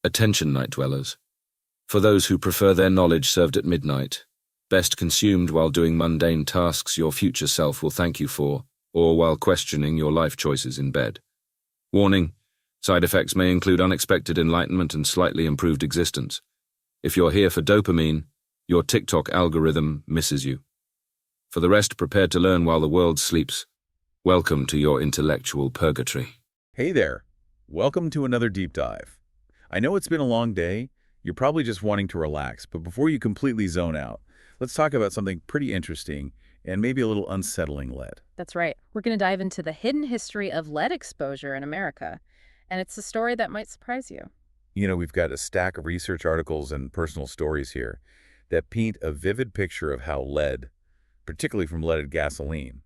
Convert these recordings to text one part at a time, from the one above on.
Attention, night dwellers. For those who prefer their knowledge served at midnight, best consumed while doing mundane tasks your future self will thank you for, or while questioning your life choices in bed. Warning, side effects may include unexpected enlightenment and slightly improved existence. If you're here for dopamine, your TikTok algorithm misses you. For the rest, prepared to learn while the world sleeps. Welcome to your intellectual purgatory. Hey there. Welcome to another deep dive. I know it's been a long day. You're probably just wanting to relax, but before you completely zone out, let's talk about something pretty interesting and maybe a little unsettling lead. That's right. We're going to dive into the hidden history of lead exposure in America, and it's a story that might surprise you. You know, we've got a stack of research articles and personal stories here that paint a vivid picture of how lead, particularly from leaded gasoline,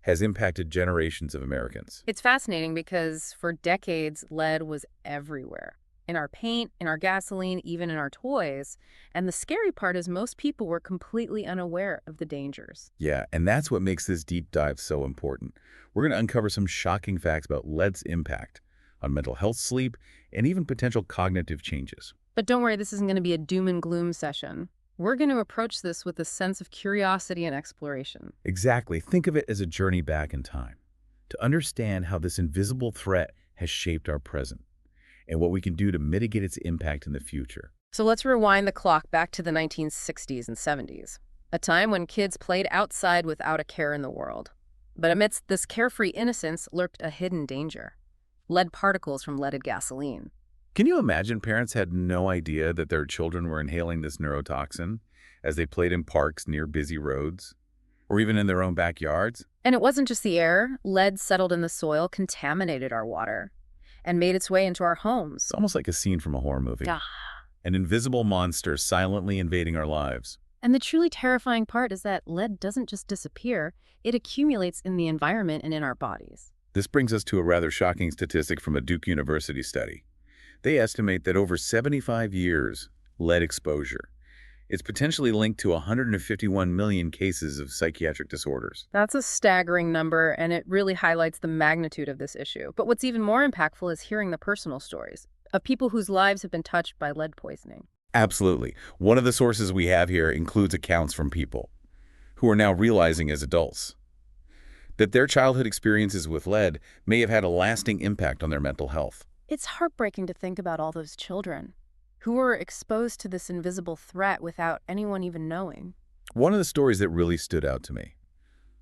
has impacted generations of Americans. It's fascinating because for decades, lead was everywhere. In our paint, in our gasoline, even in our toys. And the scary part is most people were completely unaware of the dangers. Yeah, and that's what makes this deep dive so important. We're going to uncover some shocking facts about lead's impact on mental health, sleep, and even potential cognitive changes. But don't worry, this isn't going to be a doom and gloom session. We're going to approach this with a sense of curiosity and exploration. Exactly. Think of it as a journey back in time to understand how this invisible threat has shaped our present and what we can do to mitigate its impact in the future. So let's rewind the clock back to the 1960s and 70s, a time when kids played outside without a care in the world. But amidst this carefree innocence lurked a hidden danger: lead particles from leaded gasoline. Can you imagine parents had no idea that their children were inhaling this neurotoxin as they played in parks near busy roads or even in their own backyards? And it wasn't just the air. Lead settled in the soil, contaminated our water, and made its way into our homes. It's almost like a scene from a horror movie. Ah. An invisible monster silently invading our lives. And the truly terrifying part is that lead doesn't just disappear, it accumulates in the environment and in our bodies. This brings us to a rather shocking statistic from a Duke University study. They estimate that over 75 years, lead exposure is potentially linked to 151 million cases of psychiatric disorders. That's a staggering number, and it really highlights the magnitude of this issue. But what's even more impactful is hearing the personal stories of people whose lives have been touched by lead poisoning. Absolutely. One of the sources we have here includes accounts from people who are now realizing as adults that their childhood experiences with lead may have had a lasting impact on their mental health. It's heartbreaking to think about all those children who were exposed to this invisible threat without anyone even knowing. One of the stories that really stood out to me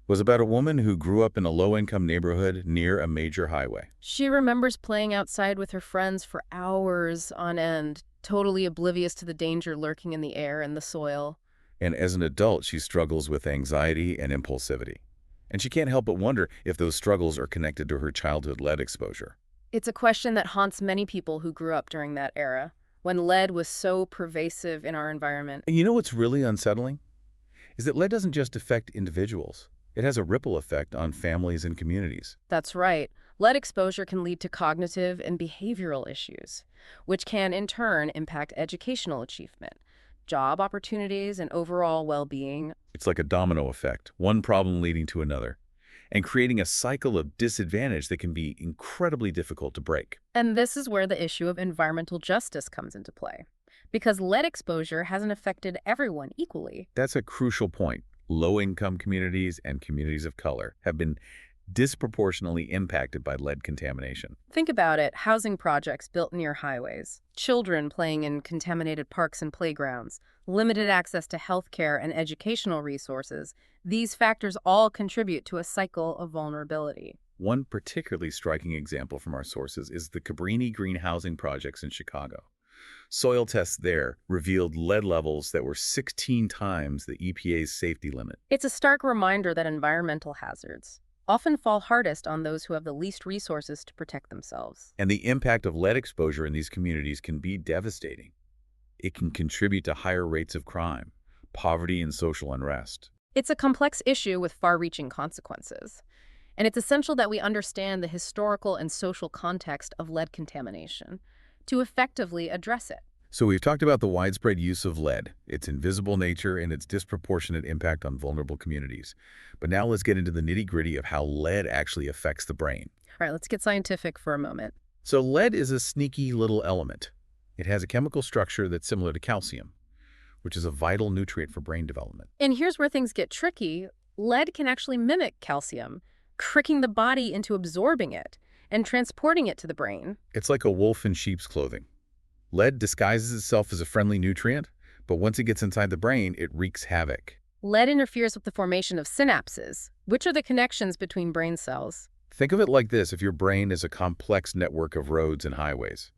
was about a woman who grew up in a low-income neighborhood near a major highway. She remembers playing outside with her friends for hours on end, totally oblivious to the danger lurking in the air and the soil. And as an adult, she struggles with anxiety and impulsivity. And she can't help but wonder if those struggles are connected to her childhood lead exposure. It's a question that haunts many people who grew up during that era, when lead was so pervasive in our environment. And you know what's really unsettling? Is that lead doesn't just affect individuals. It has a ripple effect on families and communities. That's right. Lead exposure can lead to cognitive and behavioral issues, which can in turn impact educational achievement, job opportunities, and overall well-being. It's like a domino effect, one problem leading to another, and creating a cycle of disadvantage that can be incredibly difficult to break. And this is where the issue of environmental justice comes into play, because lead exposure hasn't affected everyone equally. That's a crucial point. Low-income communities and communities of color have been disproportionately impacted by lead contamination. Think about it: housing projects built near highways, children playing in contaminated parks and playgrounds, limited access to healthcare and educational resources. These factors all contribute to a cycle of vulnerability. One particularly striking example from our sources is the Cabrini Green Housing projects in Chicago. Soil tests there revealed lead levels that were 16 times the EPA's safety limit. It's a stark reminder that environmental hazards often fall hardest on those who have the least resources to protect themselves. And the impact of lead exposure in these communities can be devastating. It can contribute to higher rates of crime, poverty, and social unrest. It's a complex issue with far-reaching consequences, and it's essential that we understand the historical and social context of lead contamination to effectively address it. So we've talked about the widespread use of lead, its invisible nature, and its disproportionate impact on vulnerable communities. But now let's get into the nitty-gritty of how lead actually affects the brain. All right, let's get scientific for a moment. So lead is a sneaky little element. It has a chemical structure that's similar to calcium, which is a vital nutrient for brain development. And here's where things get tricky. Lead can actually mimic calcium, tricking the body into absorbing it and transporting it to the brain. It's like a wolf in sheep's clothing. Lead disguises itself as a friendly nutrient, but once it gets inside the brain, it wreaks havoc. Lead interferes with the formation of synapses, which are the connections between brain cells. Think of it like this: if your brain is a complex network of roads and highways,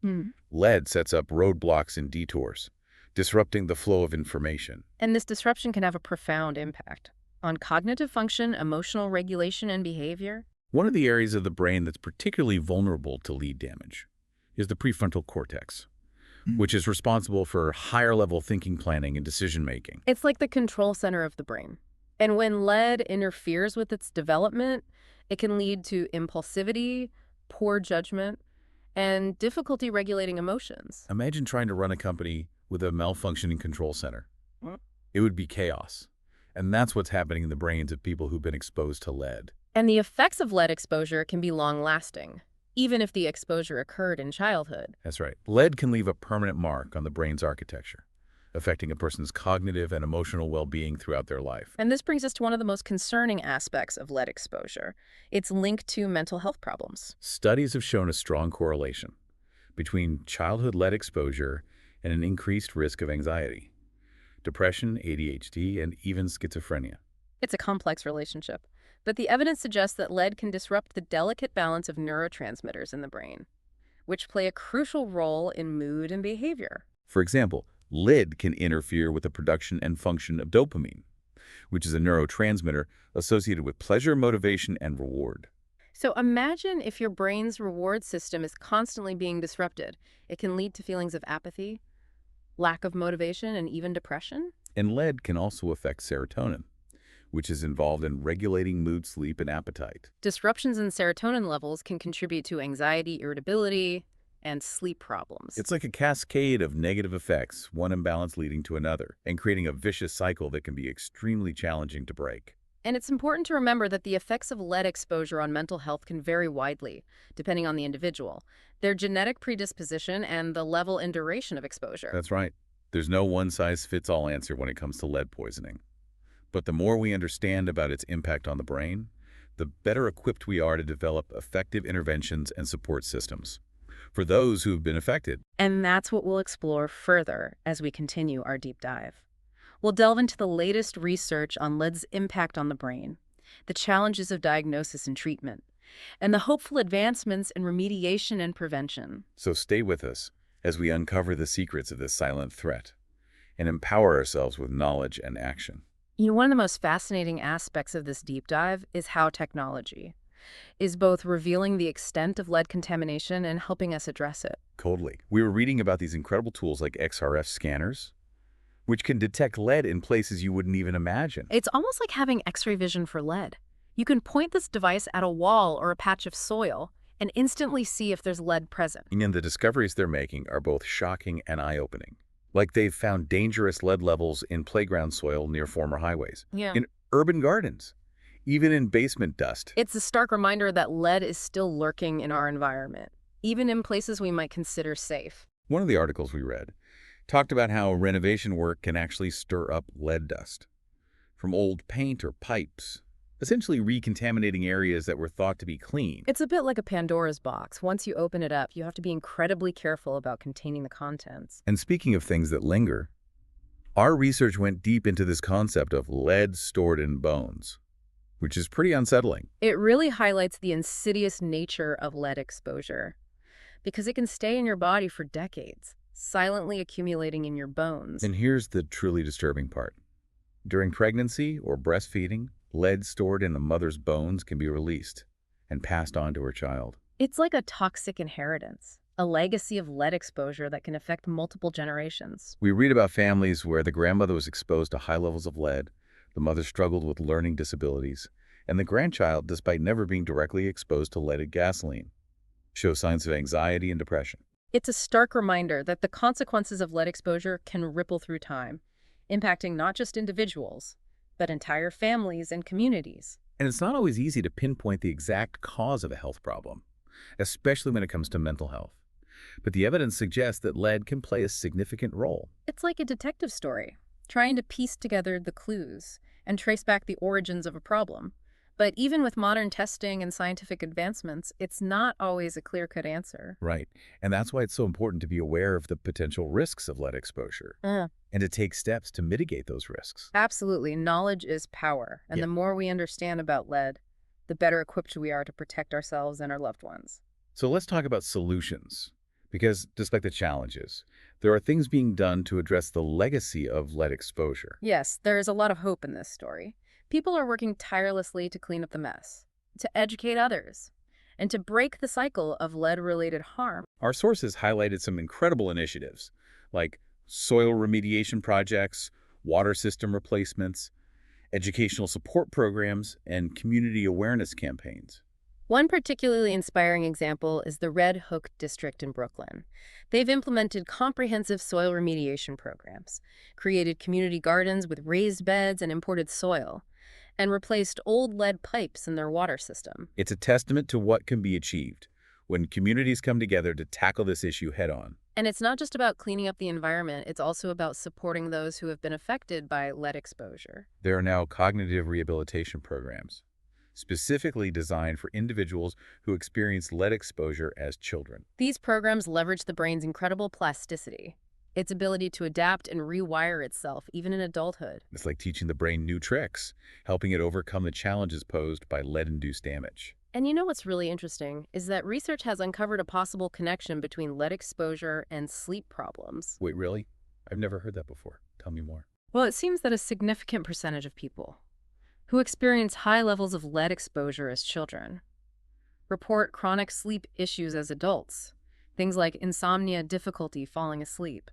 lead sets up roadblocks and detours, disrupting the flow of information. And this disruption can have a profound impact on cognitive function, emotional regulation, and behavior. One of the areas of the brain that's particularly vulnerable to lead damage is the prefrontal cortex, which is responsible for higher-level thinking, planning, and decision-making. It's like the control center of the brain. And when lead interferes with its development, it can lead to impulsivity, poor judgment, and difficulty regulating emotions. Imagine trying to run a company with a malfunctioning control center. What? It would be chaos. And that's what's happening in the brains of people who've been exposed to lead. And the effects of lead exposure can be long-lasting, even if the exposure occurred in childhood. That's right. Lead can leave a permanent mark on the brain's architecture, affecting a person's cognitive and emotional well-being throughout their life. And this brings us to one of the most concerning aspects of lead exposure. It's linked to mental health problems. Studies have shown a strong correlation between childhood lead exposure and an increased risk of anxiety, depression, ADHD, and even schizophrenia. It's a complex relationship, but the evidence suggests that lead can disrupt the delicate balance of neurotransmitters in the brain, which play a crucial role in mood and behavior. For example, lead can interfere with the production and function of dopamine, which is a neurotransmitter associated with pleasure, motivation, and reward. So imagine if your brain's reward system is constantly being disrupted. It can lead to feelings of apathy, lack of motivation, and even depression. And lead can also affect serotonin, which is involved in regulating mood, sleep, and appetite. Disruptions in serotonin levels can contribute to anxiety, irritability, and sleep problems. It's like a cascade of negative effects, one imbalance leading to another, and creating a vicious cycle that can be extremely challenging to break. And it's important to remember that the effects of lead exposure on mental health can vary widely, depending on the individual, their genetic predisposition, and the level and duration of exposure. That's right. There's no one-size-fits-all answer when it comes to lead poisoning. But the more we understand about its impact on the brain, the better equipped we are to develop effective interventions and support systems for those who have been affected. And that's what we'll explore further as we continue our deep dive. We'll delve into the latest research on lead's impact on the brain, the challenges of diagnosis and treatment, and the hopeful advancements in remediation and prevention. So stay with us as we uncover the secrets of this silent threat and empower ourselves with knowledge and action. You know, one of the most fascinating aspects of this deep dive is how technology is both revealing the extent of lead contamination and helping us address it. Totally. We were reading about these incredible tools like XRF scanners, which can detect lead in places you wouldn't even imagine. It's almost like having X-ray vision for lead. You can point this device at a wall or a patch of soil and instantly see if there's lead present. And the discoveries they're making are both shocking and eye-opening. Like they've found dangerous lead levels in playground soil near former highways, in urban gardens, even in basement dust. It's a stark reminder that lead is still lurking in our environment, even in places we might consider safe. One of the articles we read talked about how renovation work can actually stir up lead dust from old paint or pipes, essentially recontaminating areas that were thought to be clean. It's a bit like a Pandora's box. Once you open it up, you have to be incredibly careful about containing the contents. And speaking of things that linger, our research went deep into this concept of lead stored in bones, which is pretty unsettling. It really highlights the insidious nature of lead exposure because it can stay in your body for decades, silently accumulating in your bones. And here's the truly disturbing part. During pregnancy or breastfeeding, lead stored in a mother's bones can be released and passed on to her child. It's like a toxic inheritance, a legacy of lead exposure that can affect multiple generations. We read about families where the grandmother was exposed to high levels of lead, the mother struggled with learning disabilities, and the grandchild, despite never being directly exposed to leaded gasoline, shows signs of anxiety and depression. It's a stark reminder that the consequences of lead exposure can ripple through time, impacting not just individuals, but entire families and communities. And it's not always easy to pinpoint the exact cause of a health problem, especially when it comes to mental health. but the evidence suggests that lead can play a significant role. It's like a detective story, trying to piece together the clues and trace back the origins of a problem. But even with modern testing and scientific advancements, it's not always a clear-cut answer. Right. And that's why it's so important to be aware of the potential risks of lead exposure and to take steps to mitigate those risks. Absolutely. Knowledge is power. And Yeah. the more we understand about lead, the better equipped we are to protect ourselves and our loved ones. So let's talk about solutions. Because despite the challenges, there are things being done to address the legacy of lead exposure. Yes, there is a lot of hope in this story. People are working tirelessly to clean up the mess, to educate others, and to break the cycle of lead-related harm. Our sources highlighted some incredible initiatives, like soil remediation projects, water system replacements, educational support programs, and community awareness campaigns. One particularly inspiring example is the Red Hook District in Brooklyn. They've implemented comprehensive soil remediation programs, created community gardens with raised beds and imported soil, and replaced old lead pipes in their water system. It's a testament to what can be achieved when communities come together to tackle this issue head-on. And it's not just about cleaning up the environment, it's also about supporting those who have been affected by lead exposure. There are now cognitive rehabilitation programs, specifically designed for individuals who experienced lead exposure as children. These programs leverage the brain's incredible plasticity, its ability to adapt and rewire itself even in adulthood. It's like teaching the brain new tricks, helping it overcome the challenges posed by lead-induced damage. And you know what's really interesting is that research has uncovered a possible connection between lead exposure and sleep problems. Wait, really? I've never heard that before. Tell me more. Well, it seems that a significant percentage of people who experience high levels of lead exposure as children report chronic sleep issues as adults, things like insomnia, difficulty falling asleep,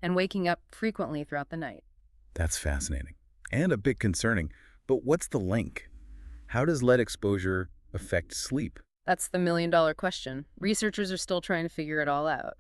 and waking up frequently throughout the night. That's fascinating and a bit concerning. But what's the link? How does lead exposure affect sleep? That's the million-dollar question. Researchers are still trying to figure it all out.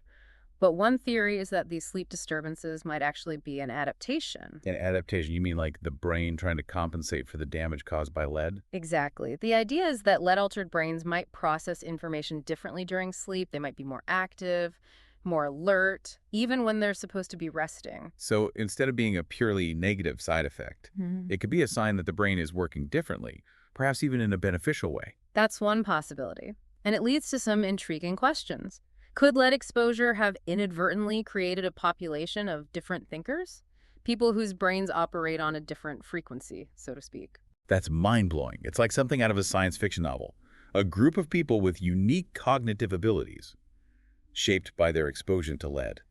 But one theory is that these sleep disturbances might actually be an adaptation. An adaptation, you mean like the brain trying to compensate for the damage caused by lead? Exactly. The idea is that lead-altered brains might process information differently during sleep. They might be more active, more alert, even when they're supposed to be resting. So instead of being a purely negative side effect, it could be a sign that the brain is working differently, perhaps even in a beneficial way. That's one possibility. And it leads to some intriguing questions. Could lead exposure have inadvertently created a population of different thinkers? People whose brains operate on a different frequency, so to speak. That's mind-blowing. It's like something out of a science fiction novel. A group of people with unique cognitive abilities, shaped by their exposure to lead.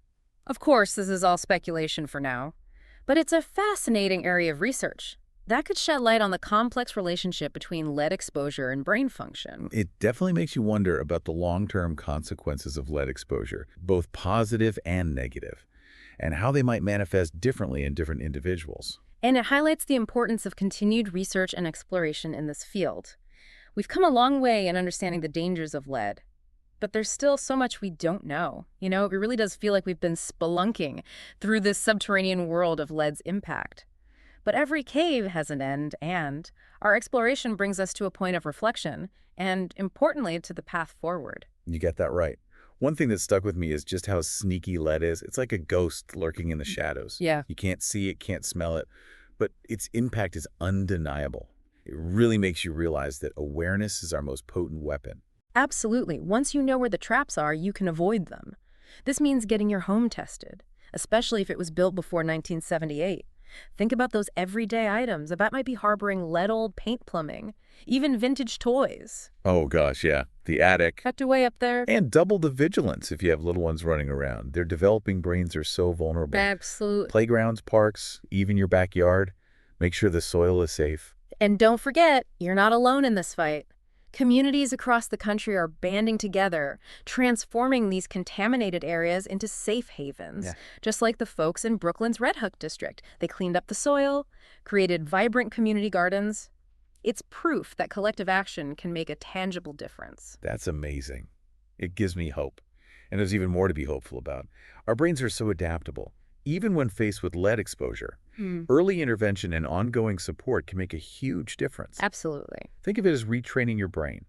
Of course, this is all speculation for now, but it's a fascinating area of research that could shed light on the complex relationship between lead exposure and brain function. It definitely makes you wonder about the long-term consequences of lead exposure, both positive and negative, and how they might manifest differently in different individuals. And it highlights the importance of continued research and exploration in this field. We've come a long way in understanding the dangers of lead, but there's still so much we don't know. You know, it really does feel like we've been spelunking through this subterranean world of lead's impact. But every cave has an end, and our exploration brings us to a point of reflection, and importantly, to the path forward. You get that right. One thing that stuck with me is just how sneaky lead is. It's like a ghost lurking in the shadows. Yeah. You can't see it, can't smell it, but its impact is undeniable. It really makes you realize that awareness is our most potent weapon. Absolutely. Once you know where the traps are, you can avoid them. This means getting your home tested, especially if it was built before 1978. Think about those everyday items that might be harboring lead-old paint plumbing, even vintage toys. Oh gosh, yeah. The attic. Tucked away up there. And double the vigilance if you have little ones running around. Their developing brains are so vulnerable. Absolutely. Playgrounds, parks, even your backyard. Make sure the soil is safe. And don't forget, you're not alone in this fight. Communities across the country are banding together, transforming these contaminated areas into safe havens. Just like the folks in Brooklyn's Red Hook district. They cleaned up the soil, created vibrant community gardens. It's proof that collective action can make a tangible difference. That's amazing. It gives me hope. And there's even more to be hopeful about. Our brains are so adaptable. Even when faced with lead exposure, early intervention and ongoing support can make a huge difference. Absolutely. Think of it as retraining your brain,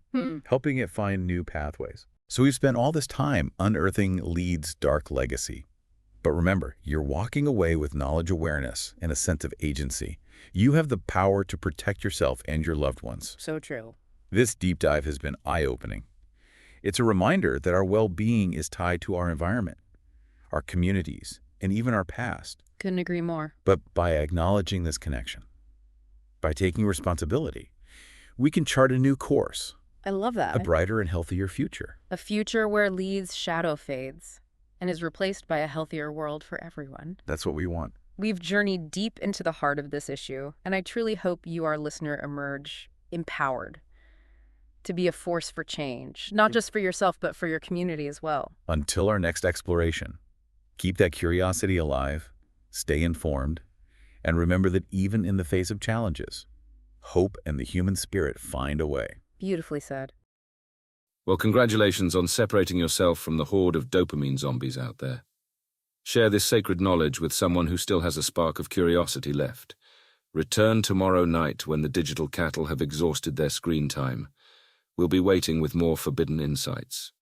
helping it find new pathways. So we've spent all this time unearthing Lead's dark legacy. But remember, you're walking away with knowledge awareness and a sense of agency. You have the power to protect yourself and your loved ones. So true. This deep dive has been eye-opening. It's a reminder that our well-being is tied to our environment, our communities, and even our past. Couldn't agree more. But by acknowledging this connection, by taking responsibility, we can chart a new course, I love that. a brighter and healthier future. A future where Lead's shadow fades and is replaced by a healthier world for everyone. That's what we want. We've journeyed deep into the heart of this issue, and I truly hope you, our listener, emerge empowered to be a force for change, not just for yourself, but for your community as well. Until our next exploration, keep that curiosity alive, stay informed, and remember that even in the face of challenges, hope and the human spirit find a way. Beautifully said. Well, congratulations on separating yourself from the horde of dopamine zombies out there. Share this sacred knowledge with someone who still has a spark of curiosity left. Return tomorrow night when the digital cattle have exhausted their screen time. We'll be waiting with more forbidden insights.